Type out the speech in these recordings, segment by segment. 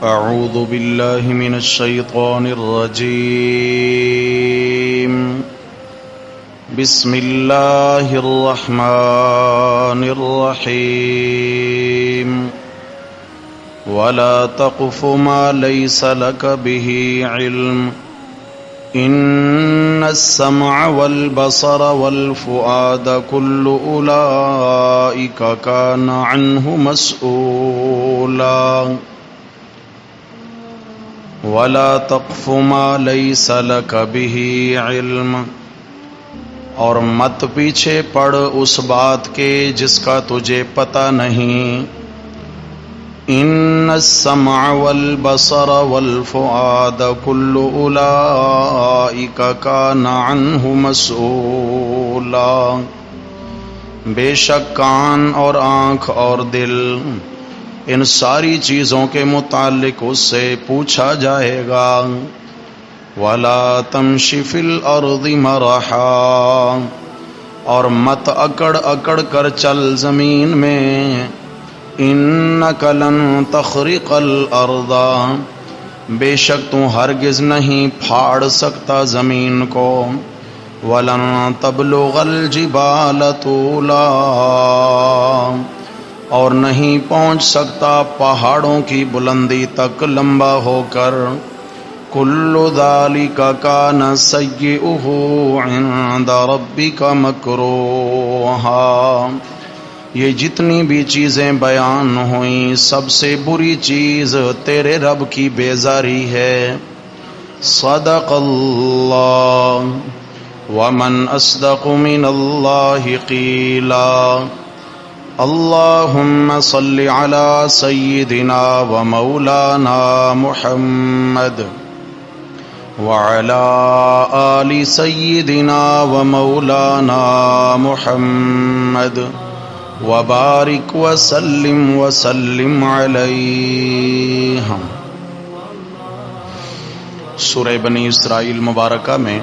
اعوذ باللہ من الشیطان الرجیم بسم اللہ الرحمن الرحیم ولا تقف ما ليس لك به علم ان السمع والبصر والفؤاد كل اولئك كان عنه مسؤولا ولا تقف ما ليس لك به علم، اور مت پیچھے پڑ اس بات کے جس کا تجھے پتہ نہیں. ان السمع والبصر والفؤاد كل اولئك كان عنه مسؤولا، بے شک کان اور آنکھ اور دل ان ساری چیزوں کے متعلق اس سے پوچھا جائے گا. وَلَا تَمْشِ فِي الْأَرْضِ مَرَحًا، اور مت اکڑ اکڑ کر چل زمین میں. إِنَّكَ لَن تَخْرِقَ الْأَرْضَ، بے شک تو ہرگز نہیں پھاڑ سکتا زمین کو. وَلَن تَبْلُغَ الْجِبَالَ طُولًا، اور نہیں پہنچ سکتا پہاڑوں کی بلندی تک لمبا ہو کر. کل ذالک کان سیئہ عند ربک مکروہا، یہ جتنی بھی چیزیں بیان ہوئیں سب سے بری چیز تیرے رب کی بیزاری ہے. صدق اللہ ومن اصدق من اللہ قیلا. اللہم صل علی سیدنا و مولانا محمد وعلی آل سیدنا و مولانا محمد وبارک وسلم علیہ. سورہ بنی اسرائیل مبارکہ میں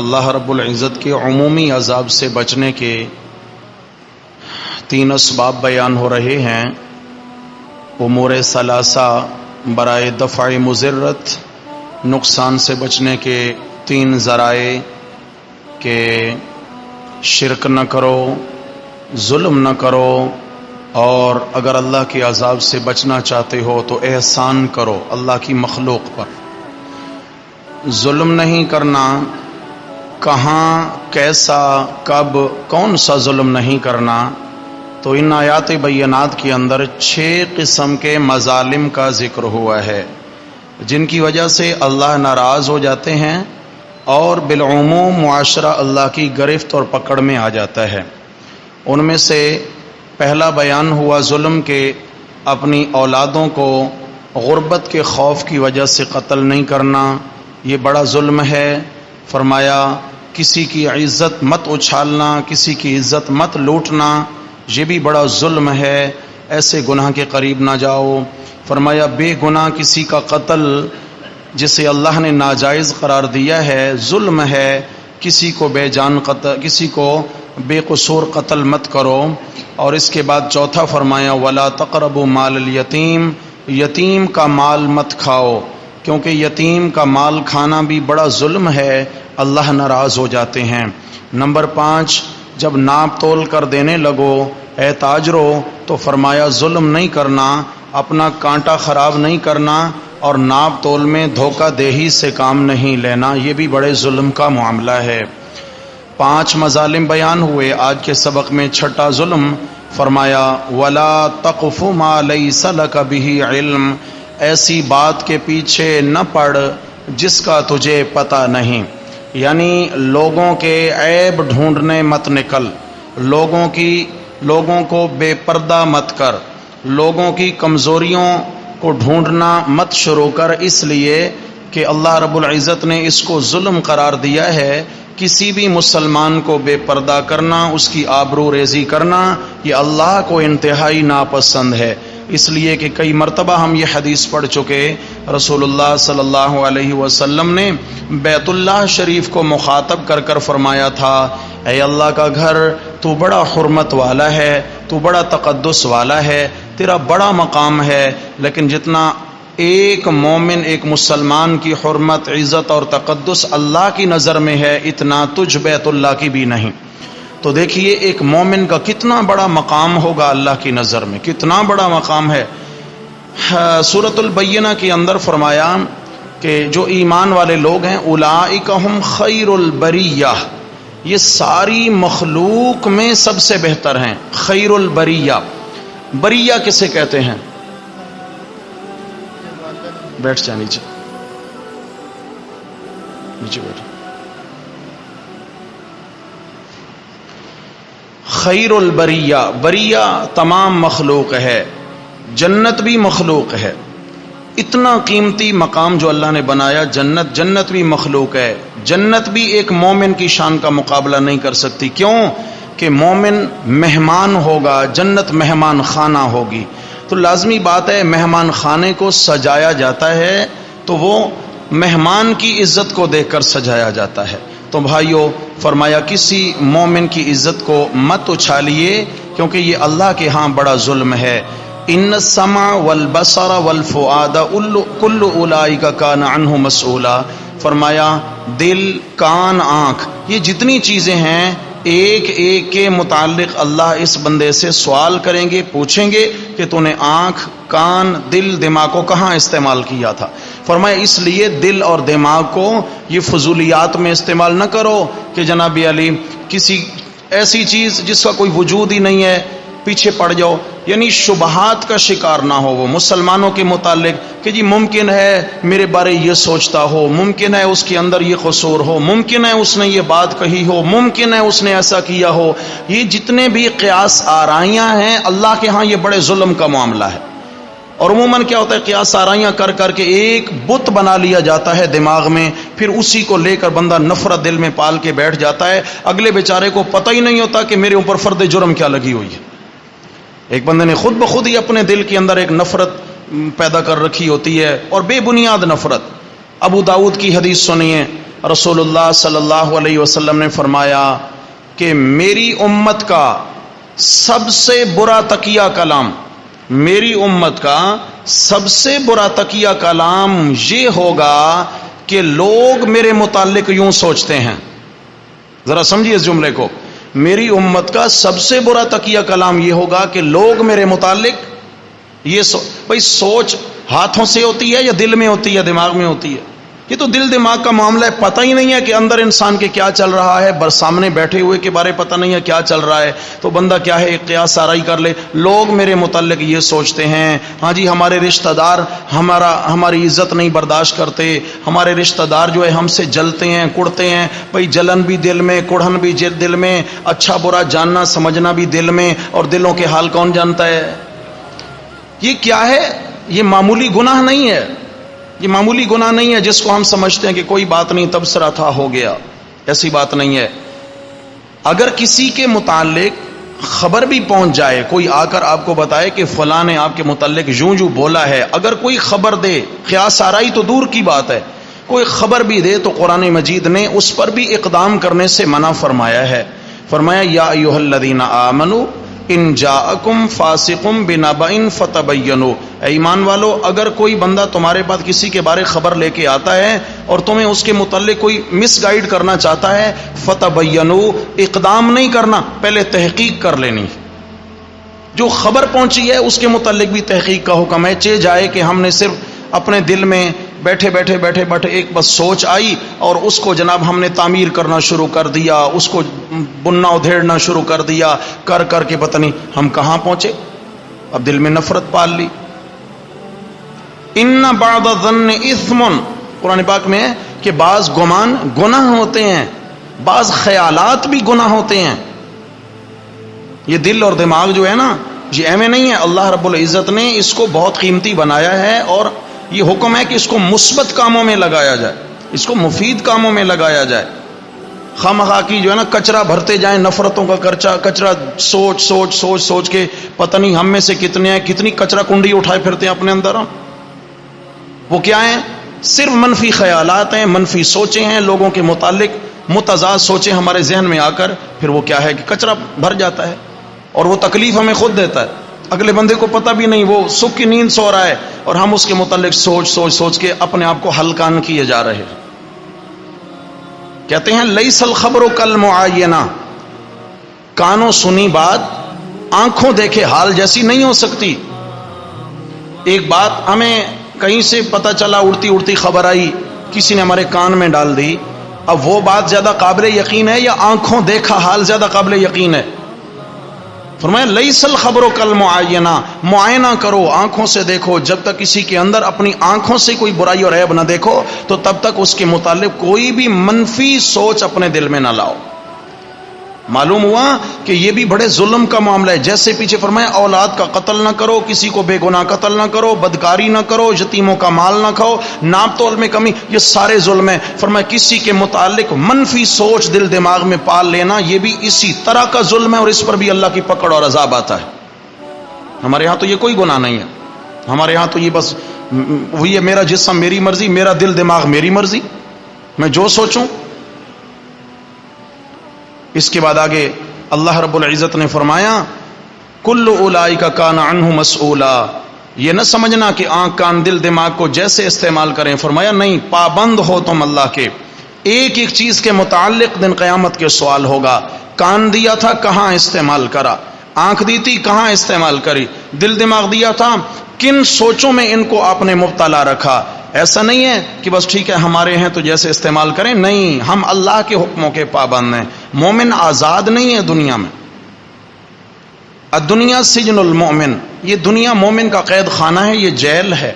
اللہ رب العزت کے عمومی عذاب سے بچنے کے 3 اسباب بیان ہو رہے ہیں. امور ثلاثہ برائے دفع مضرت، نقصان سے بچنے کے 3 ذرائع کہ شرک نہ کرو، ظلم نہ کرو، اور اگر اللہ کے عذاب سے بچنا چاہتے ہو تو احسان کرو اللہ کی مخلوق پر. ظلم نہیں کرنا، کہاں، کیسا، کب، کون سا ظلم نہیں کرنا. تو ان آیات بینات کے اندر 6 قسم کے مظالم کا ذکر ہوا ہے جن کی وجہ سے اللہ ناراض ہو جاتے ہیں اور بالعموم معاشرہ اللہ کی گرفت اور پکڑ میں آ جاتا ہے. ان میں سے پہلا بیان ہوا ظلم کے اپنی اولادوں کو غربت کے خوف کی وجہ سے قتل نہیں کرنا، یہ بڑا ظلم ہے. فرمایا کسی کی عزت مت اچھالنا، کسی کی عزت مت لوٹنا، یہ بھی بڑا ظلم ہے، ایسے گناہ کے قریب نہ جاؤ. فرمایا بے گناہ کسی کا قتل جسے اللہ نے ناجائز قرار دیا ہے ظلم ہے، کسی کو بے جان قتل، کسی کو بے قصور قتل مت کرو. اور اس کے بعد چوتھا فرمایا ولا تقربوا مال الیتیم، یتیم کا مال مت کھاؤ، کیونکہ یتیم کا مال کھانا بھی بڑا ظلم ہے، اللہ ناراض ہو جاتے ہیں. نمبر 5، جب ناپ تول کر دینے لگو اے تاجرو تو فرمایا ظلم نہیں کرنا، اپنا کانٹا خراب نہیں کرنا، اور ناپ تول میں دھوکہ دہی سے کام نہیں لینا، یہ بھی بڑے ظلم کا معاملہ ہے. 5 مظالم بیان ہوئے. آج کے سبق میں 6واں ظلم فرمایا ولا تقف ما لیس لک بہ علم، ایسی بات کے پیچھے نہ پڑ جس کا تجھے پتہ نہیں. یعنی لوگوں کے عیب ڈھونڈنے مت نکل، لوگوں کو بے پردہ مت کر، لوگوں کی کمزوریوں کو ڈھونڈنا مت شروع کر، اس لیے کہ اللہ رب العزت نے اس کو ظلم قرار دیا ہے. کسی بھی مسلمان کو بے پردہ کرنا، اس کی آبرو ریزی کرنا، یہ اللہ کو انتہائی ناپسند ہے. اس لیے کہ کئی مرتبہ ہم یہ حدیث پڑھ چکے، رسول اللہ صلی اللہ علیہ وسلم نے بیت اللہ شریف کو مخاطب کر کر فرمایا تھا اے اللہ کا گھر، تو بڑا حرمت والا ہے، تو بڑا تقدس والا ہے، تیرا بڑا مقام ہے، لیکن جتنا ایک مومن ایک مسلمان کی حرمت، عزت اور تقدس اللہ کی نظر میں ہے، اتنا تجھ بیت اللہ کی بھی نہیں۔ تو دیکھیے ایک مومن کا کتنا بڑا مقام ہوگا اللہ کی نظر میں، کتنا بڑا مقام ہے۔ سورۃ البینہ کے اندر فرمایا کہ جو ایمان والے لوگ ہیں، اولئک ہم خیر البریہ، یہ ساری مخلوق میں سب سے بہتر ہیں۔ خیر البریہ، بریہ کسے کہتے ہیں؟ بیٹھ جا نیچے، نیچے بیٹھ۔ خیر البریہ، بریہ تمام مخلوق ہے، جنت بھی مخلوق ہے۔ اتنا قیمتی مقام جو اللہ نے بنایا، جنت بھی مخلوق ہے۔ جنت بھی ایک مومن کی شان کا مقابلہ نہیں کر سکتی۔ کیوں؟ کہ مومن مہمان ہوگا، جنت مہمان خانہ ہوگی، تو لازمی بات ہے مہمان خانے کو سجایا جاتا ہے تو وہ مہمان کی عزت کو دیکھ کر سجایا جاتا ہے۔ تو بھائیو فرمایا کسی مومن کی عزت کو مت اچھالیے، کیونکہ یہ اللہ کے ہاں بڑا ظلم ہے۔ ان السمع والبصر والفؤاد کل اولئک کان عنہ مسئولا، فرمایا دل، کان، آنکھ، یہ جتنی چیزیں ہیں ایک ایک کے متعلق اللہ اس بندے سے سوال کریں گے، پوچھیں گے کہ تو نے آنکھ، کان، دل، دماغ کو کہاں استعمال کیا تھا۔ فرمایا اس لیے دل اور دماغ کو یہ فضولیات میں استعمال نہ کرو کہ جناب علی کسی ایسی چیز جس کا کوئی وجود ہی نہیں ہے پیچھے پڑ جاؤ، یعنی شبہات کا شکار نہ ہو وہ مسلمانوں کے متعلق کہ جی ممکن ہے میرے بارے یہ سوچتا ہو، ممکن ہے اس کے اندر یہ قصور ہو، ممکن ہے اس نے یہ بات کہی ہو، ممکن ہے اس نے ایسا کیا ہو۔ یہ جتنے بھی قیاس آرائیاں ہیں اللہ کے ہاں یہ بڑے ظلم کا معاملہ ہے۔ اور عموماً کیا ہوتا ہے قیاس آرائیاں کر کر کے ایک بت بنا لیا جاتا ہے دماغ میں، پھر اسی کو لے کر بندہ نفرت دل میں پال کے بیٹھ جاتا ہے، اگلے بیچارے کو پتہ ہی نہیں ہوتا کہ میرے اوپر فرد جرم کیا لگی ہوئی ہے۔ ایک بندے نے خود بخود ہی اپنے دل کے اندر ایک نفرت پیدا کر رکھی ہوتی ہے، اور بے بنیاد نفرت۔ ابو داؤد کی حدیث سنیے، رسول اللہ صلی اللہ علیہ وسلم نے فرمایا کہ میری امت کا سب سے برا تقیہ کلام، میری امت کا سب سے برا تقیہ کلام یہ ہوگا کہ لوگ میرے متعلق یوں سوچتے ہیں۔ ذرا سمجھیے اس جملے کو، میری امت کا سب سے برا تقیہ کلام یہ ہوگا کہ لوگ میرے متعلق یہ بھائی سوچ ہاتھوں سے ہوتی ہے یا دل میں ہوتی ہے، دماغ میں ہوتی ہے؟ یہ تو دل دماغ کا معاملہ ہے، پتہ ہی نہیں ہے کہ اندر انسان کے کیا چل رہا ہے، سامنے بیٹھے ہوئے کے بارے پتہ نہیں ہے کیا چل رہا ہے، تو بندہ کیا ہے ایک قیاس آرائی کر لے، لوگ میرے متعلق یہ سوچتے ہیں، ہاں جی ہمارے رشتہ دار ہماری عزت نہیں برداشت کرتے، ہمارے رشتہ دار جو ہے ہم سے جلتے ہیں، کڑتے ہیں۔ بھائی جلن بھی دل میں، کڑھن بھی دل میں، اچھا برا جاننا سمجھنا بھی دل میں، اور دلوں کے حال کون جانتا ہے؟ یہ کیا ہے؟ یہ معمولی گناہ نہیں ہے، یہ معمولی گناہ نہیں ہے جس کو ہم سمجھتے ہیں کہ کوئی بات نہیں تبصرہ تھا ہو گیا، ایسی بات نہیں ہے۔ اگر کسی کے متعلق خبر بھی پہنچ جائے، کوئی آ کر آپ کو بتائے کہ فلاں نے آپ کے متعلق یوں بولا ہے، اگر کوئی خبر دے، قیاس آرائی تو دور کی بات ہے، کوئی خبر بھی دے، تو قرآن مجید نے اس پر بھی اقدام کرنے سے منع فرمایا ہے۔ فرمایا یا ایھا الذین آمنوا ان جاءکم فاسق بنبأ فتبینوا، اے ایمان والو اگر کوئی بندہ تمہارے پاس کسی کے بارے خبر لے کے آتا ہے اور تمہیں اس کے متعلق کوئی مس گائیڈ کرنا چاہتا ہے، فتبینوا، اقدام نہیں کرنا، پہلے تحقیق کر لینی۔ جو خبر پہنچی ہے اس کے متعلق بھی تحقیق کا حکم ہے، چہ جائے کہ ہم نے صرف اپنے دل میں بیٹھے ایک بس سوچ آئی اور اس کو جناب ہم نے تعمیر کرنا شروع کر دیا، اس کو بننا ادھیڑنا شروع کر دیا، کر کے پتہ نہیں ہم کہاں پہنچے، اب دل میں نفرت پال لی۔ ان بعض الظن اثم، قرآن پاک میں ہے کہ بعض گمان گناہ ہوتے ہیں، بعض خیالات بھی گناہ ہوتے ہیں۔ یہ دل اور دماغ جو ہے نا یہ ایویں نہیں ہے، اللہ رب العزت نے اس کو بہت قیمتی بنایا ہے، اور یہ حکم ہے کہ اس کو مثبت کاموں میں لگایا جائے، اس کو مفید کاموں میں لگایا جائے۔ خواہ کی جو ہے نا کچرا بھرتے جائیں، نفرتوں کا کچرا سوچ کے پتہ نہیں ہم میں سے کتنے ہیں کتنی کچرا کنڈی اٹھائے پھرتے ہیں اپنے اندر۔ وہ کیا ہیں؟ صرف منفی خیالات ہیں، منفی سوچیں ہیں لوگوں کے متعلق، متضاد سوچیں ہمارے ذہن میں آ کر پھر وہ کیا ہے کہ کچرا بھر جاتا ہے اور وہ تکلیف ہمیں خود دیتا ہے. اگلے بندے کو پتہ بھی نہیں، وہ سکھ کی نیند سو رہا ہے اور ہم اس کے متعلق سوچ کے اپنے آپ کو ہلکان کیے جا رہے ہیں. کہتے ہیں لیس الخبر کالمعینہ، کانوں سنی بات آنکھوں دیکھے حال جیسی نہیں ہو سکتی. ایک بات ہمیں کہیں سے پتہ چلا، اڑتی اڑتی خبر آئی، کسی نے ہمارے کان میں ڈال دی، اب وہ بات زیادہ قابل یقین ہے یا آنکھوں دیکھا حال زیادہ قابل یقین ہے؟ فرمایا لیس الخبر کالمعینہ، معائنہ کرو، آنکھوں سے دیکھو. جب تک کسی کے اندر اپنی آنکھوں سے کوئی برائی اور عیب نہ دیکھو تو تب تک اس کے متعلق کوئی بھی منفی سوچ اپنے دل میں نہ لاؤ. معلوم ہوا کہ یہ بھی بڑے ظلم کا معاملہ ہے. جیسے پیچھے فرمایا اولاد کا قتل نہ کرو، کسی کو بے گناہ قتل نہ کرو، بدکاری نہ کرو، یتیموں کا مال نہ کھاؤ، ناپ تول میں کمی، یہ سارے ظلم ہیں. فرمایا کسی کے متعلق منفی سوچ دل دماغ میں پال لینا یہ بھی اسی طرح کا ظلم ہے اور اس پر بھی اللہ کی پکڑ اور عذاب آتا ہے. ہمارے ہاں تو یہ کوئی گناہ نہیں ہے. ہمارے ہاں تو یہ بس وہی ہے، میرا جسم میری مرضی، میرا دل دماغ میری مرضی، میں جو سوچوں. اس کے بعد آگے اللہ رب العزت نے فرمایا کل اولئک کان عنہ مسئولا. یہ نہ سمجھنا کہ آنکھ کان دل دماغ کو جیسے استعمال کریں. فرمایا نہیں، پابند ہو تم اللہ کے. ایک ایک چیز کے متعلق دن قیامت کے سوال ہوگا. کان دیا تھا کہاں استعمال کرا، آنکھ دی تھی کہاں استعمال کری، دل دماغ دیا تھا کن سوچوں میں ان کو آپ نے مبتلا رکھا. ایسا نہیں ہے کہ بس ٹھیک ہے ہمارے ہیں تو جیسے استعمال کریں، نہیں، ہم اللہ کے حکموں کے پابند ہیں. مومن آزاد نہیں ہے دنیا میں. الدنیا سجن المؤمن، یہ دنیا مومن کا قید خانہ ہے، یہ جیل ہے.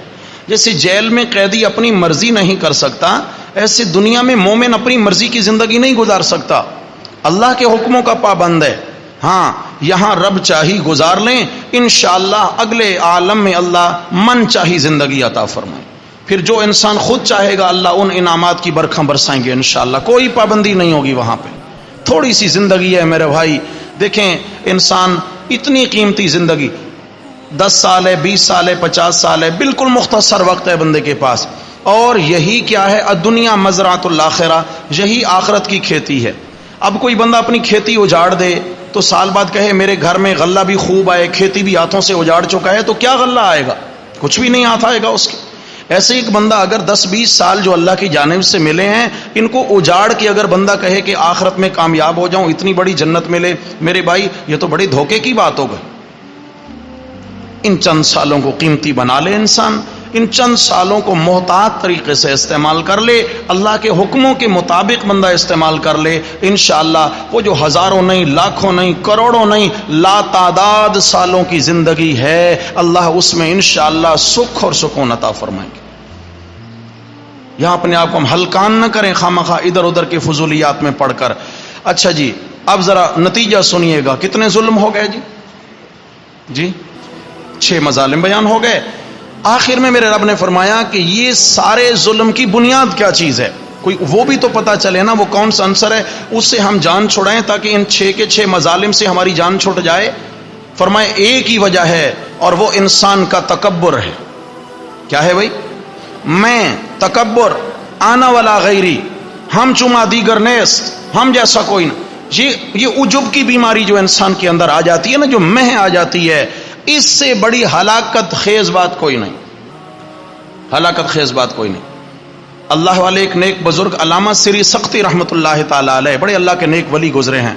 جیسے جیل میں قیدی اپنی مرضی نہیں کر سکتا، ایسے دنیا میں مومن اپنی مرضی کی زندگی نہیں گزار سکتا، اللہ کے حکموں کا پابند ہے. ہاں یہاں رب چاہی گزار لیں، انشاءاللہ اگلے عالم میں اللہ من چاہی زندگی عطا فرمائے. پھر جو انسان خود چاہے گا اللہ ان انعامات کی برکھاں برسائیں گے انشاءاللہ. کوئی پابندی نہیں ہوگی وہاں پہ. تھوڑی سی زندگی ہے میرے بھائی. دیکھیں انسان اتنی قیمتی زندگی 10 سال ہے، 20 سال ہے، 50 سال ہے، بالکل مختصر وقت ہے بندے کے پاس. اور یہی کیا ہے، الدنیا مزرعۃ الاخرہ، یہی آخرت کی کھیتی ہے. اب کوئی بندہ اپنی کھیتی اجاڑ دے تو سال بعد کہے میرے گھر میں غلہ بھی خوب آئے، کھیتی بھی ہاتھوں سے اجاڑ چکا ہے، تو کیا غلہ آئے گا؟ کچھ بھی نہیں ہاتھ آئے گا اس کے. ایسے ایک بندہ اگر 10-20 سال جو اللہ کی جانب سے ملے ہیں ان کو اجاڑ کے اگر بندہ کہے کہ آخرت میں کامیاب ہو جاؤں، اتنی بڑی جنت ملے، میرے بھائی یہ تو بڑی دھوکے کی بات ہو گئی. ان چند سالوں کو قیمتی بنا لے انسان، ان چند سالوں کو محتاط طریقے سے استعمال کر لے، اللہ کے حکموں کے مطابق بندہ استعمال کر لے، انشاءاللہ وہ جو ہزاروں نہیں، لاکھوں نہیں، کروڑوں نہیں، لا تعداد سالوں کی زندگی ہے، اللہ اس میں انشاءاللہ سکھ اور سکون عطا فرمائیں گے. یہاں اپنے آپ کو ہم ہلکان نہ کریں خامخواہ ادھر ادھر کے فضولیات میں پڑھ کر. اچھا جی اب ذرا نتیجہ سنیے گا. کتنے ظلم ہو گئے جی 6 مظالم بیان ہو گئے. آخر میں میرے رب نے فرمایا کہ یہ سارے ظلم کی بنیاد کیا چیز ہے، کوئی وہ بھی تو پتا چلے نا، وہ کون سا عنصر ہے، اس سے ہم جان چھڑائیں تاکہ ان 6 کے 6 مظالم سے ہماری جان چھٹ جائے. فرمائے ایک ہی وجہ ہے اور وہ انسان کا تکبر ہے. کیا ہے بھائی؟ میں، تکبر، آنا والا غیری، ہم چما دیگر نیست، ہم جیسا کوئی نہ. یہ عجب کی بیماری جو انسان کے اندر آ جاتی ہے نا، جو مہ آ جاتی ہے، اس سے بڑی ہلاکت خیز بات کوئی نہیں. ہلاکت خیز بات کوئی نہیں. اللہ والے ایک نیک بزرگ علامہ سری سختی رحمت اللہ تعالی علیہ، بڑے اللہ کے نیک ولی گزرے ہیں.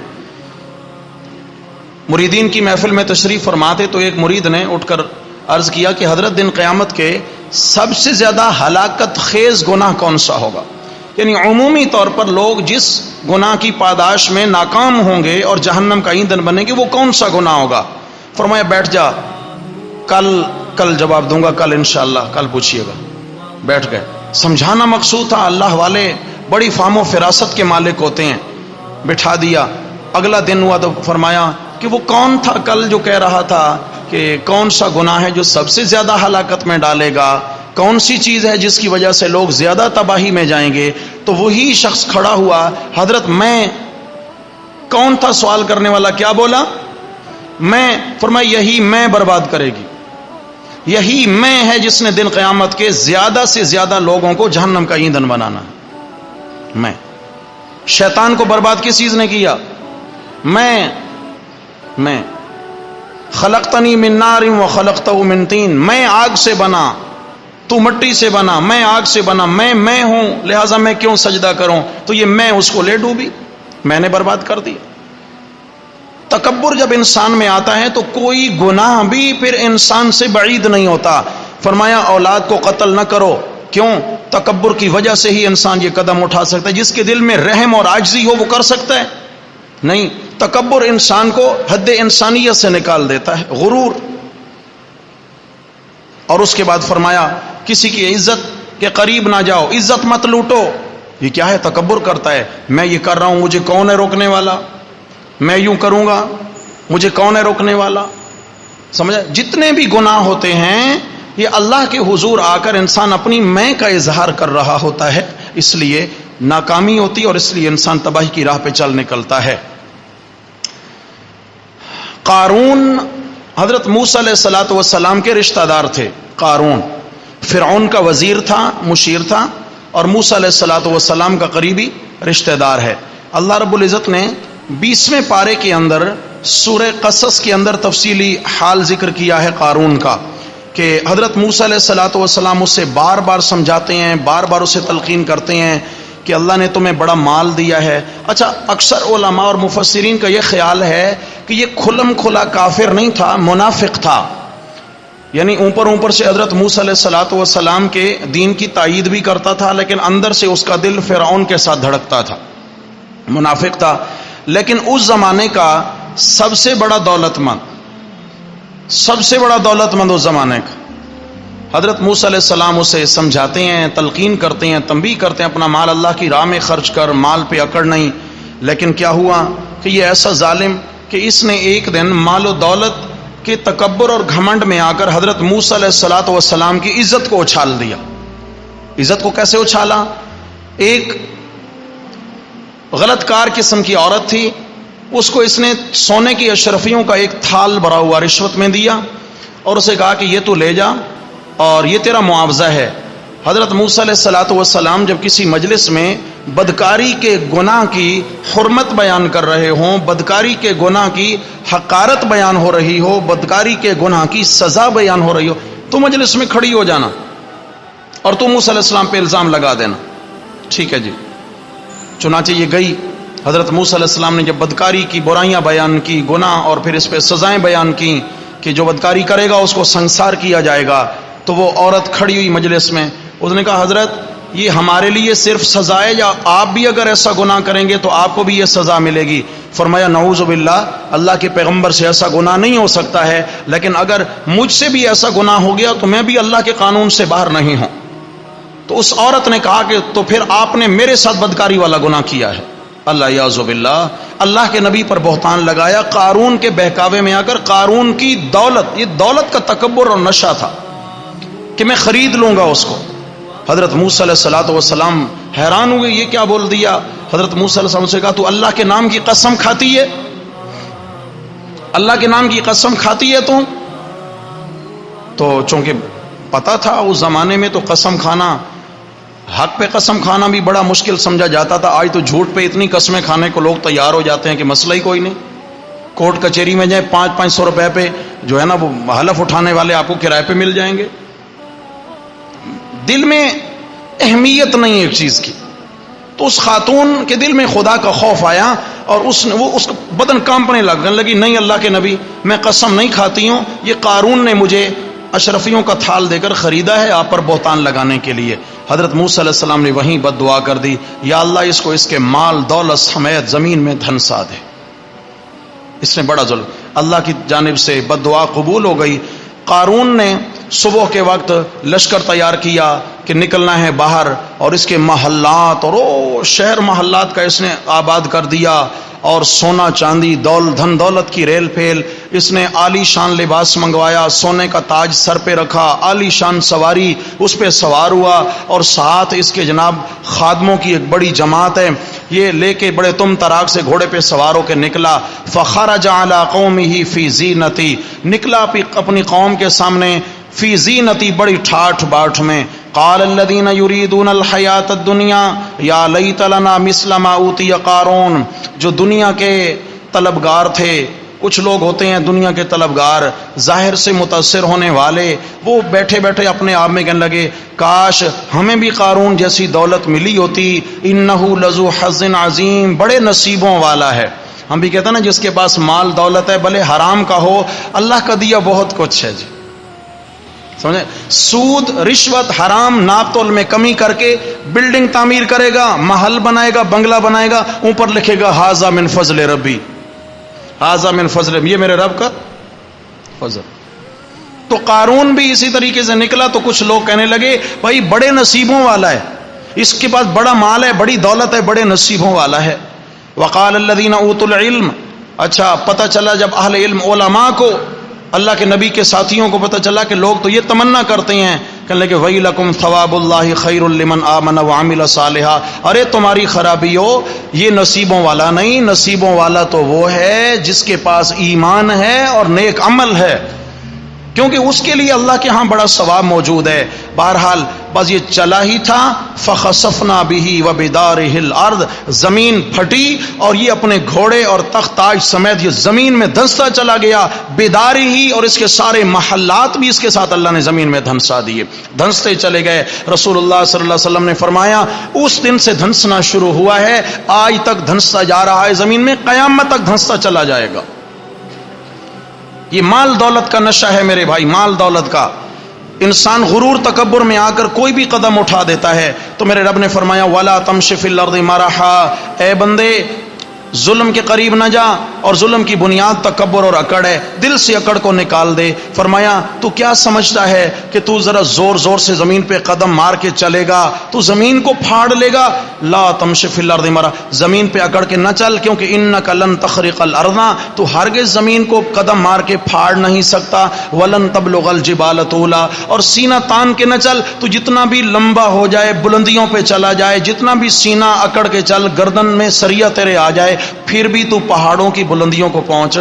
مریدین کی محفل میں تشریف فرماتے تو ایک مرید نے اٹھ کر عرض کیا کہ حضرت دن قیامت کے سب سے زیادہ ہلاکت خیز گناہ کون سا ہوگا؟ یعنی عمومی طور پر لوگ جس گناہ کی پاداش میں ناکام ہوں گے اور جہنم کا ایندھن بنیں گے وہ کون سا گناہ ہوگا؟ فرمایا بیٹھ جا، کل جواب دوں گا، کل انشاءاللہ کل پوچھئے گا. بیٹھ گئے. سمجھانا مقصود تھا. اللہ والے بڑی فہم و فراست کے مالک ہوتے ہیں. بٹھا دیا. اگلا دن ہوا تو فرمایا کہ وہ کون تھا کل جو کہہ رہا تھا کہ کون سا گناہ ہے جو سب سے زیادہ ہلاکت میں ڈالے گا، کون سی چیز ہے جس کی وجہ سے لوگ زیادہ تباہی میں جائیں گے؟ تو وہی شخص کھڑا ہوا، حضرت میں. کون تھا سوال کرنے والا؟ کیا بولا؟ میں. فرمایا یہی میں برباد کرے گی، یہی میں ہے جس نے دن قیامت کے زیادہ سے زیادہ لوگوں کو جہنم کا ایندھن بنانا. میں شیطان کو برباد کس چیز نے کیا؟ میں خلقتنی من نار و خلقتہ من طین، میں آگ سے بنا، تو مٹی سے بنا، میں آگ سے بنا، میں ہوں، لہٰذا میں کیوں سجدہ کروں؟ تو یہ میں اس کو لے ڈوبی، میں نے برباد کر دیا۔ تکبر جب انسان میں آتا ہے تو کوئی گناہ بھی پھر انسان سے بعید نہیں ہوتا۔ فرمایا اولاد کو قتل نہ کرو، کیوں؟ تکبر کی وجہ سے ہی انسان یہ قدم اٹھا سکتا ہے۔ جس کے دل میں رحم اور عاجزی ہو وہ کر سکتا ہے؟ نہیں، تکبر انسان کو حد انسانیت سے نکال دیتا ہے، غرور۔ اور اس کے بعد فرمایا کسی کی عزت کے قریب نہ جاؤ، عزت مت لوٹو۔ یہ کیا ہے؟ تکبر کرتا ہے، میں یہ کر رہا ہوں، مجھے کون ہے روکنے والا؟ میں یوں کروں گا، مجھے کون ہے روکنے والا؟ سمجھا؟ جتنے بھی گناہ ہوتے ہیں یہ اللہ کے حضور آ کر انسان اپنی میں کا اظہار کر رہا ہوتا ہے، اس لیے ناکامی ہوتی ہے اور اس لیے انسان تباہی کی راہ پہ چل نکلتا ہے۔ قارون حضرت موسیٰ علیہ الصلوۃ والسلام کے رشتہ دار تھے۔ قارون فرعون کا وزیر تھا، مشیر تھا، اور موسیٰ علیہ الصلوۃ والسلام کا قریبی رشتہ دار ہے۔ اللہ رب العزت نے 20ویں پارے کے اندر سورہ قصص کے اندر تفصیلی حال ذکر کیا ہے قارون کا، کہ حضرت موسیٰ علیہ الصلوۃ والسلام اس سے بار بار سمجھاتے ہیں، بار بار اسے تلقین کرتے ہیں کہ اللہ نے تمہیں بڑا مال دیا ہے۔ اچھا، اکثر علماء اور مفسرین کا یہ خیال ہے کہ یہ کھلم کھلا کافر نہیں تھا، منافق تھا، یعنی اوپر سے حضرت موسیٰ علیہ الصلوۃ والسلام کے دین کی تائید بھی کرتا تھا، لیکن اندر سے اس کا دل فرعون کے ساتھ دھڑکتا تھا، منافق تھا۔ لیکن اس زمانے کا سب سے بڑا دولت مند اس زمانے کا حضرت موسیٰ علیہ السلام اسے سمجھاتے ہیں، تلقین کرتے ہیں، تنبیہ کرتے ہیں، اپنا مال اللہ کی راہ میں خرچ کر، مال پہ اکڑ نہیں۔ لیکن کیا ہوا کہ یہ ایسا ظالم کہ اس نے ایک دن مال و دولت کے تکبر اور گھمنڈ میں آ کر حضرت موسیٰ علیہ الصلوۃ والسلام کی عزت کو اچھال دیا۔ عزت کو کیسے اچھالا؟ ایک غلط کار قسم کی عورت تھی، اس کو اس نے سونے کی اشرفیوں کا ایک تھال بھرا ہوا رشوت میں دیا اور اسے کہا کہ یہ تو لے جا اور یہ تیرا معاوضہ ہے۔ حضرت موسیٰ علیہ الصلوۃ والسلام جب کسی مجلس میں بدکاری کے گناہ کی حرمت بیان کر رہے ہوں، بدکاری کے گناہ کی حقارت بیان ہو رہی ہو، بدکاری کے گناہ کی سزا بیان ہو رہی ہو، تو مجلس میں کھڑی ہو جانا اور تو موسیٰ علیہ السلام پہ الزام لگا دینا، ٹھیک ہے جی۔ چنانچہ یہ گئی، حضرت موسیٰ علیہ السلام نے جب بدکاری کی برائیاں بیان کی، گناہ، اور پھر اس پہ سزائیں بیان کی کہ جو بدکاری کرے گا اس کو سنسار کیا جائے گا، تو وہ عورت کھڑی ہوئی مجلس میں، اس نے کہا حضرت یہ ہمارے لیے صرف سزا ہے یا آپ بھی اگر ایسا گناہ کریں گے تو آپ کو بھی یہ سزا ملے گی؟ فرمایا نعوذ باللہ، اللہ کے پیغمبر سے ایسا گناہ نہیں ہو سکتا ہے، لیکن اگر مجھ سے بھی ایسا گناہ ہو گیا تو میں بھی اللہ کے قانون سے باہر نہیں ہوں۔ تو اس عورت نے کہا کہ تو پھر آپ نے میرے ساتھ بدکاری والا گناہ کیا ہے۔ اللہ یعوذ باللہ، اللہ کے نبی پر بہتان لگایا قارون کے بہکاوے میں آ کر۔ قارون کی دولت، یہ دولت کا تکبر اور نشہ تھا کہ میں خرید لوں گا اس کو۔ حضرت موسیٰ علیہ الصلوۃ والسلام حیران ہوئے، یہ کیا بول دیا؟ حضرت موسیٰ علیہ السلام سے کہا تو اللہ کے نام کی قسم کھاتی ہے؟ اللہ کے نام کی قسم کھاتی ہے تو چونکہ پتا تھا اس زمانے میں تو قسم کھانا، حق پہ قسم کھانا بھی بڑا مشکل سمجھا جاتا تھا۔ آج تو جھوٹ پہ اتنی قسمیں کھانے کو لوگ تیار ہو جاتے ہیں کہ مسئلہ ہی کوئی نہیں۔ کورٹ کچہری میں جائیں 500 روپے پہ جو ہے نا وہ حلف اٹھانے والے آپ کو کرائے پہ مل جائیں گے۔ دل میں اہمیت نہیں ہے ایک چیز کی، تو اس خاتون کے دل میں خدا کا خوف آیا اور اس کا بدن کانپنے لگی، نہیں اللہ کے نبی میں قسم نہیں کھاتی ہوں، یہ قارون نے مجھے اشرفیوں کا تھال دے کر خریدا ہے آپ پر بہتان لگانے کے لیے۔ حضرت موسیٰ علیہ السلام نے وہیں بد دعا کر دی، یا اللہ اس کو اس کے مال دولت سمیت زمین میں دھنسا دے، اس نے بڑا ظلم۔ اللہ کی جانب سے بد دعا قبول ہو گئی۔ قارون نے صبح کے وقت لشکر تیار کیا کہ نکلنا ہے باہر، اور اس کے محلات اور شہر محلات کا اس نے آباد کر دیا، اور سونا چاندی دھن دولت کی ریل پھیل، اس نے عالی شان لباس منگوایا، سونے کا تاج سر پہ رکھا، عالی شان سواری اس پہ سوار ہوا، اور ساتھ اس کے جناب خادموں کی ایک بڑی جماعت ہے، یہ لے کے بڑے تم تراک سے گھوڑے پہ سوار ہو کے نکلا۔ فخرج علی قومہ فی زینتی، نکلا اپنی قوم کے سامنے فی زینتی، بڑی ٹھاٹھ باٹھ میں، قال الذين يريدون الحیات الدنیا یا لیت لنا مثل ما اوتی قارون، جو دنیا کے طلبگار تھے، کچھ لوگ ہوتے ہیں دنیا کے طلبگار، ظاہر سے متاثر ہونے والے، وہ بیٹھے بیٹھے اپنے آپ میں کہنے لگے کاش ہمیں بھی قارون جیسی دولت ملی ہوتی، انہ لذو حظ عظیم، بڑے نصیبوں والا ہے۔ ہم بھی کہتے ہیں نا جس کے پاس مال دولت ہے بھلے حرام کا ہو، اللہ کا دیا بہت کچھ ہے جی، سمجھے؟ سود، رشوت، حرام، ناپ تول میں کمی کر کے بلڈنگ تعمیر کرے گا، محل بنائے گا، بنگلہ بنائے گا، اوپر لکھے گا ھذا من فضل ربی، ھذا من فضل، یہ میرے رب کا فضل۔ تو قارون بھی اسی طریقے سے نکلا، تو کچھ لوگ کہنے لگے بھائی بڑے نصیبوں والا ہے، اس کے پاس بڑا مال ہے، بڑی دولت ہے، بڑے نصیبوں والا ہے۔ وقال الذین اوتوا العلم، اچھا پتہ چلا جب اہل علم علماء کو، اللہ کے نبی کے ساتھیوں کو پتہ چلا کہ لوگ تو یہ تمنا کرتے ہیں، کہنے لگے ویلکم ثواب اللہ خیر لمن آمن وعمل صالحا، ارے تمہاری خرابی ہو، یہ نصیبوں والا نہیں، نصیبوں والا تو وہ ہے جس کے پاس ایمان ہے اور نیک عمل ہے، کیونکہ اس کے لیے اللہ کے ہاں بڑا ثواب موجود ہے۔ بہرحال بس یہ چلا ہی تھا، فخسفنا بہ وبدارہ الارض، زمین پھٹی اور یہ اپنے گھوڑے اور تخت تاج سمیت یہ زمین میں دھنستا چلا گیا، بدارہ ہی، اور اس کے سارے محلات بھی اس کے ساتھ اللہ نے زمین میں دھنسا دیے، دھنستے چلے گئے۔ رسول اللہ صلی اللہ علیہ وسلم نے فرمایا اس دن سے دھنسنا شروع ہوا ہے، آج تک دھنستا جا رہا ہے زمین میں، قیامت تک دھنستا چلا جائے گا۔ یہ مال دولت کا نشہ ہے میرے بھائی، مال دولت کا۔ انسان غرور تکبر میں آ کر کوئی بھی قدم اٹھا دیتا ہے، تو میرے رب نے فرمایا وَلَا تَمْشِ فِي الْأَرْضِ مَرَحًا، اے بندے ظلم کے قریب نہ جا، اور ظلم کی بنیاد تکبر اور اکڑ ہے، دل سے اکڑ کو نکال دے۔ فرمایا تو کیا سمجھتا ہے کہ تو ذرا زور زور سے زمین پہ قدم مار کے چلے گا تو زمین کو پھاڑ لے گا؟ لا تمشِ فی الارض مرحا، زمین پہ اکڑ کے نہ چل، کیونکہ انک لن تخرق الارض، تو ہرگز زمین کو قدم مار کے پھاڑ نہیں سکتا، ولن تبلغ الجبال طولا، اور سینہ تان کے نہ چل، تو جتنا بھی لمبا ہو جائے، بلندیوں پہ چلا جائے، جتنا بھی سینہ اکڑ کے چل، گردن میں سریا تیرے آ جائے، پھر بھی تو پہاڑوں کی بلندیوں کو پہنچ،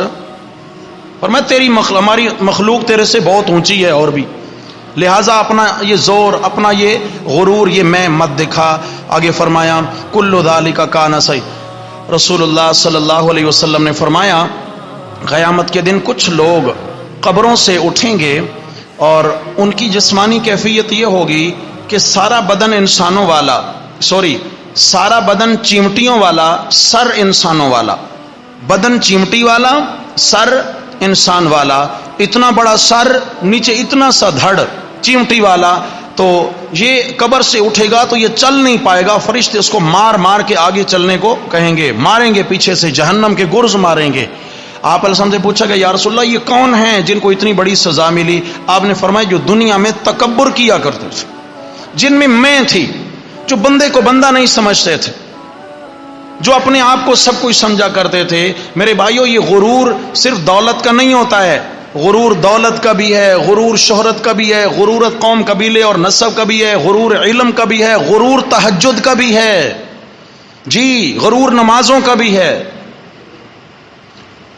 اور میں تیری ہماری مخلوق تیرے سے بہت اونچی ہے، اور بھی لہٰذا اپنا یہ زور، اپنا یہ غرور، یہ میں مت دکھا۔ آگے فرمایا کل ذالک کان صحیح، رسول اللہ صلی اللہ علیہ وسلم نے فرمایا قیامت کے دن کچھ لوگ قبروں سے اٹھیں گے اور ان کی جسمانی کیفیت یہ ہوگی کہ سارا بدن انسانوں والا، سارا بدن چیمٹیوں والا، سر انسانوں والا، بدن چیمٹی والا، سر انسان والا، اتنا بڑا سر، نیچے اتنا سا دھڑ، چیمٹی والا، تو یہ قبر سے اٹھے گا تو یہ چل نہیں پائے گا، فرشتے اس کو مار مار کے آگے چلنے کو کہیں گے، ماریں گے پیچھے سے، جہنم کے گرز ماریں گے۔ آپ علیہ السلام سے پوچھا کہ یا رسول اللہ یہ کون ہیں جن کو اتنی بڑی سزا ملی؟ آپ نے فرمایا جو دنیا میں تکبر کیا کرتے تھے، جن میں تھی، جو بندے کو بندہ نہیں سمجھتے تھے، جو اپنے آپ کو سب کچھ سمجھا کرتے تھے۔ میرے بھائیوں یہ غرور صرف دولت کا نہیں ہوتا ہے، غرور دولت کا بھی ہے، غرور شہرت کا بھی ہے، غرور قوم قبیلے اور نسب کا بھی ہے، غرور علم کا بھی ہے، غرور تہجد کا بھی ہے، جی غرور نمازوں کا بھی ہے۔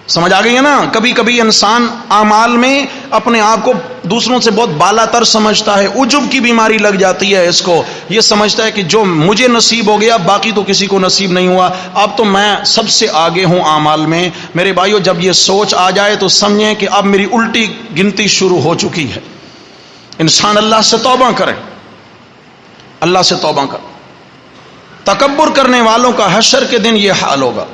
سمجھ آ گئی ہے نا؟ کبھی کبھی انسان اعمال میں اپنے آپ کو دوسروں سے بہت بالا تر سمجھتا ہے، عجب کی بیماری لگ جاتی ہے اس کو، یہ سمجھتا ہے کہ جو مجھے نصیب ہو گیا باقی تو کسی کو نصیب نہیں ہوا، اب تو میں سب سے آگے ہوں اعمال میں۔ میرے بھائیو جب یہ سوچ آ جائے تو سمجھیں کہ اب میری الٹی گنتی شروع ہو چکی ہے۔ انسان اللہ سے توبہ کرے، اللہ سے توبہ کرے۔ تکبر کرنے والوں کا حشر کے دن یہ حال ہوگا۔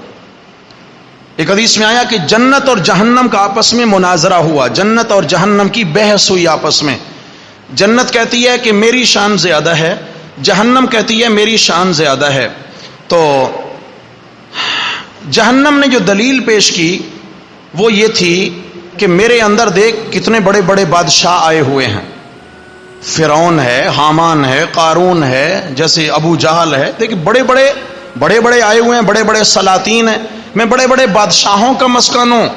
ایک حدیث میں آیا کہ جنت اور جہنم کا آپس میں مناظرہ ہوا، جنت اور جہنم کی بحث ہوئی آپس میں۔ جنت کہتی ہے کہ میری شان زیادہ ہے، جہنم کہتی ہے میری شان زیادہ ہے۔ تو جہنم نے جو دلیل پیش کی وہ یہ تھی کہ میرے اندر دیکھ کتنے بڑے بڑے بادشاہ آئے ہوئے ہیں، فرعون ہے، حامان ہے، قارون ہے، جیسے ابو جہل ہے، دیکھ بڑے بڑے آئے ہوئے ہیں، بڑے بڑے سلاطین ہیں، میں بڑے بڑے بادشاہوں کا مسکن ہوں،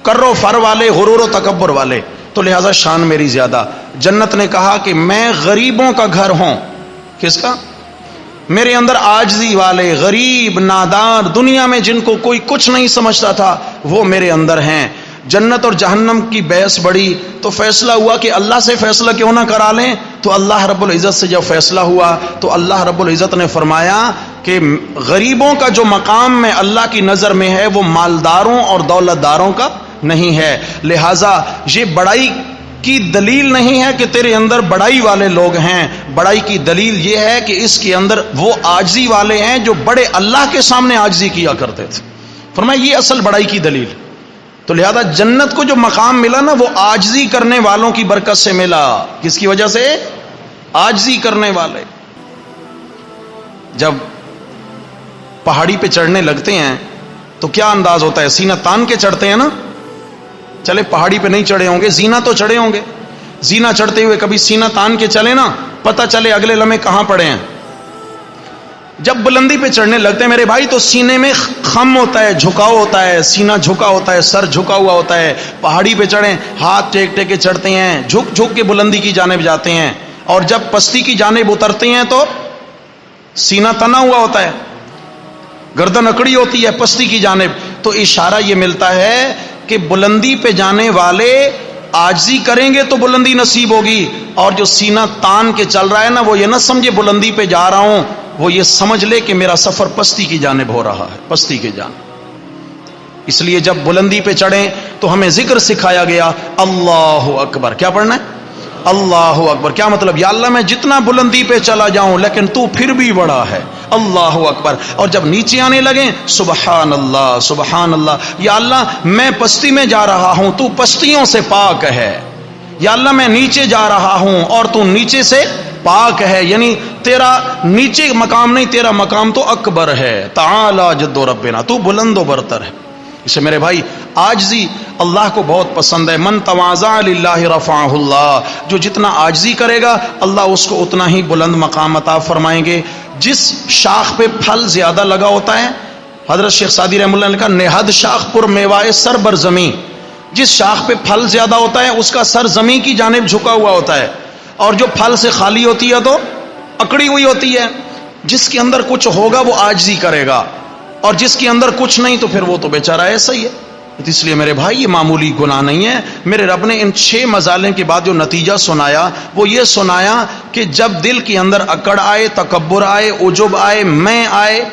کر و فر والے، غرور و تکبر والے، تو لہذا شان میری زیادہ۔ جنت نے کہا کہ میں غریبوں کا گھر ہوں۔ کس کا؟ میرے اندر عاجزی والے، غریب، نادار، دنیا میں جن کو کوئی کچھ نہیں سمجھتا تھا وہ میرے اندر ہیں۔ جنت اور جہنم کی بحث بڑھی تو فیصلہ ہوا کہ اللہ سے فیصلہ کیوں نہ کرا لیں. تو اللہ رب العزت سے جب فیصلہ ہوا تو اللہ رب العزت نے فرمایا کہ غریبوں کا جو مقام میں اللہ کی نظر میں ہے وہ مالداروں اور دولت داروں کا نہیں ہے. لہذا یہ بڑائی کی دلیل نہیں ہے کہ تیرے اندر بڑائی والے لوگ ہیں. بڑائی کی دلیل یہ ہے کہ اس کے اندر وہ عاجزی والے ہیں جو بڑے اللہ کے سامنے عاجزی کیا کرتے تھے. فرمایا یہ اصل بڑائی کی دلیل. تو لہذا جنت کو جو مقام ملا نا وہ عاجزی کرنے والوں کی برکت سے ملا. کس کی وجہ سے؟ عاجزی کرنے والے. جب پہاڑی پہ چڑھنے لگتے ہیں تو کیا انداز ہوتا ہے؟ سینہ تان کے چڑھتے ہیں نا. چلے پہاڑی پہ نہیں چڑھے ہوں گے, زینہ تو چڑھے ہوں گے. زینہ چڑھتے ہوئے کبھی سینہ تان کے چلے نا, پتہ چلے اگلے لمحے کہاں پڑے ہیں. جب بلندی پہ چڑھنے لگتے ہیں میرے بھائی تو سینے میں خم ہوتا ہے, جھکاؤ ہوتا ہے, سینہ جھکا ہوتا ہے, سر جھکا ہوا ہوتا ہے. پہاڑی پہ چڑھیں ہاتھ ٹیک ٹیک کے چڑھتے ہیں, جھک جھک کے بلندی کی جانب جاتے ہیں. اور جب پستی کی جانب اترتے ہیں تو سینہ تنا ہوا ہوتا ہے, گردن اکڑی ہوتی ہے پستی کی جانب. تو اشارہ یہ ملتا ہے کہ بلندی پہ جانے والے عاجزی کریں گے تو بلندی نصیب ہوگی. اور جو سینہ تان کے چل رہا ہے نا وہ یہ نہ سمجھے بلندی پہ جا رہا ہوں, وہ یہ سمجھ لے کہ میرا سفر پستی کی جانب ہو رہا ہے, پستی کی جانب. اس لیے جب بلندی پہ چڑھیں تو ہمیں ذکر سکھایا گیا اللہ اکبر. کیا پڑھنا ہے؟ اللہ اکبر. کیا مطلب؟ یا اللہ میں جتنا بلندی پہ چلا جاؤں لیکن تو پھر بھی بڑا ہے, اللہ اکبر. اور جب نیچے آنے لگیں سبحان اللہ سبحان اللہ. یا اللہ میں پستی میں جا رہا ہوں, تو پستیوں سے پاک ہے. یا اللہ میں نیچے جا رہا ہوں اور تو نیچے سے پاک ہے. یعنی تیرا نیچے مقام نہیں, تیرا مقام تو اکبر ہے. تعالی جد ربنا, تو بلند و برتر ہے. اسے میرے بھائی عاجزی اللہ کو بہت پسند ہے. من تواضع للہ رفعہ اللہ. جو جتنا عاجزی کرے گا اللہ اس کو اتنا ہی بلند مقام عطا فرمائیں گے. جس شاخ پہ پھل زیادہ لگا ہوتا ہے, حضرت شیخ سعدی رحمہ اللہ نے کہا نہد شاخ پر میوائے سر بر زمین. جس شاخ پہ پھل زیادہ ہوتا ہے اس کا سر زمین کی جانب جھکا ہوا ہوتا ہے, اور جو پھل سے خالی ہوتی ہے تو اکڑی ہوئی ہوتی ہے. جس کے اندر کچھ ہوگا وہ عاجزی کرے گا, اور جس کے اندر کچھ نہیں تو پھر وہ تو بیچارہ ایسا ہی ہے. اس لیے میرے بھائی یہ معمولی گناہ نہیں ہے. میرے رب نے ان 6 مظالم کے بعد جو نتیجہ سنایا وہ یہ سنایا کہ جب دل کے اندر اکڑ آئے, تکبر آئے, عجب آئے, میں آئے,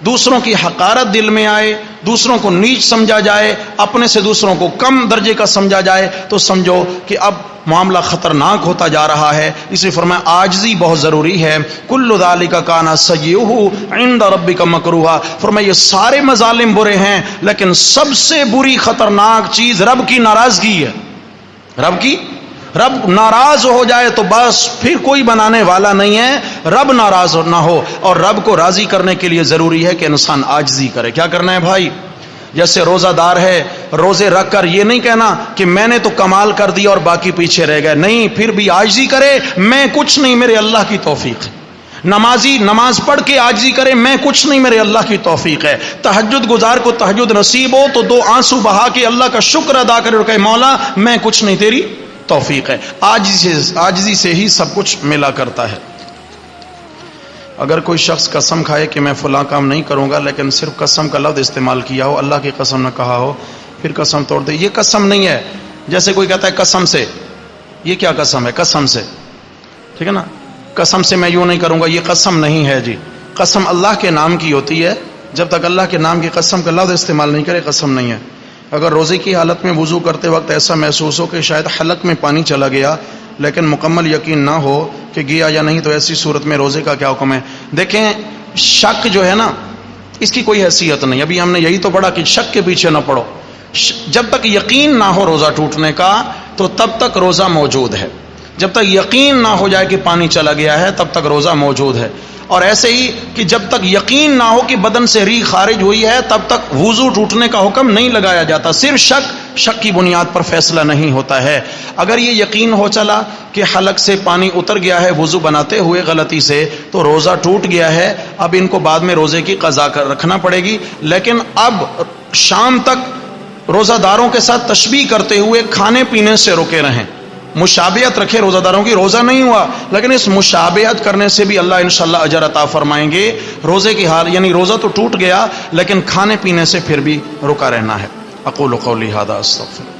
دوسروں کی حقارت دل میں آئے, دوسروں کو نیچ سمجھا جائے, اپنے سے دوسروں کو کم درجے کا سمجھا جائے, تو سمجھو کہ اب معاملہ خطرناک ہوتا جا رہا ہے. اس لیے فرمایا عاجزی بہت ضروری ہے. کل ذالک کان سیئہ عند ربک مکروہا. فرمایا یہ سارے مظالم برے ہیں لیکن سب سے بری خطرناک چیز رب کی ناراضگی ہے. رب ناراض ہو جائے تو بس پھر کوئی بنانے والا نہیں ہے. رب ناراض نہ ہو, اور رب کو راضی کرنے کے لیے ضروری ہے کہ انسان عاجزی کرے. کیا کرنا ہے بھائی؟ جیسے روزہ دار ہے, روزے رکھ کر یہ نہیں کہنا کہ میں نے تو کمال کر دیا اور باقی پیچھے رہ گئے. نہیں, پھر بھی عاجزی کرے, میں کچھ نہیں, میرے اللہ کی توفیق ہے. نمازی نماز پڑھ کے عاجزی کرے, میں کچھ نہیں, میرے اللہ کی توفیق ہے. تہجد گزار کو تہجد نصیب ہو تو 2 آنسو بہا کے اللہ کا شکر ادا کرے اور کہے مولا میں کچھ نہیں, تیری توفیق ہے. عاجزی سے ہی سب کچھ ملا کرتا ہے. اگر کوئی شخص قسم کھائے کہ میں فلاں کام نہیں کروں گا لیکن صرف قسم کا لفظ استعمال کیا ہو, اللہ کی قسم نہ کہا ہو, پھر قسم توڑ دے, یہ قسم نہیں ہے. جیسے کوئی کہتا ہے قسم سے, یہ کیا قسم ہے؟ قسم سے, ٹھیک ہے نا, قسم سے میں یوں نہیں کروں گا, یہ قسم نہیں ہے جی. قسم اللہ کے نام کی ہوتی ہے, جب تک اللہ کے نام کی قسم کا لفظ استعمال نہیں کرے قسم نہیں ہے. اگر روزے کی حالت میں وضو کرتے وقت ایسا محسوس ہو کہ شاید حلق میں پانی چلا گیا لیکن مکمل یقین نہ ہو کہ گیا یا نہیں, تو ایسی صورت میں روزے کا کیا حکم ہے؟ دیکھیں شک جو ہے نا اس کی کوئی حیثیت نہیں. ابھی ہم نے یہی تو پڑھا کہ شک کے پیچھے نہ پڑو. جب تک یقین نہ ہو روزہ ٹوٹنے کا تو تب تک روزہ موجود ہے. جب تک یقین نہ ہو جائے کہ پانی چلا گیا ہے تب تک روزہ موجود ہے. اور ایسے ہی کہ جب تک یقین نہ ہو کہ بدن سے ریح خارج ہوئی ہے تب تک وضو ٹوٹنے کا حکم نہیں لگایا جاتا. صرف شک کی بنیاد پر فیصلہ نہیں ہوتا ہے. اگر یہ یقین ہو چلا کہ حلق سے پانی اتر گیا ہے وضو بناتے ہوئے غلطی سے تو روزہ ٹوٹ گیا ہے. اب ان کو بعد میں روزے کی قضا کر رکھنا پڑے گی. لیکن اب شام تک روزہ داروں کے ساتھ تشبیہ کرتے ہوئے کھانے پینے سے رکے رہیں. مشابہت رکھے روزہ داروں کی, روزہ نہیں ہوا لیکن اس مشابہت کرنے سے بھی اللہ انشاءاللہ اجر عطا فرمائیں گے. روزے کی حال یعنی روزہ تو ٹوٹ گیا لیکن کھانے پینے سے پھر بھی رکا رہنا ہے. اقول قولی ھذا استغفر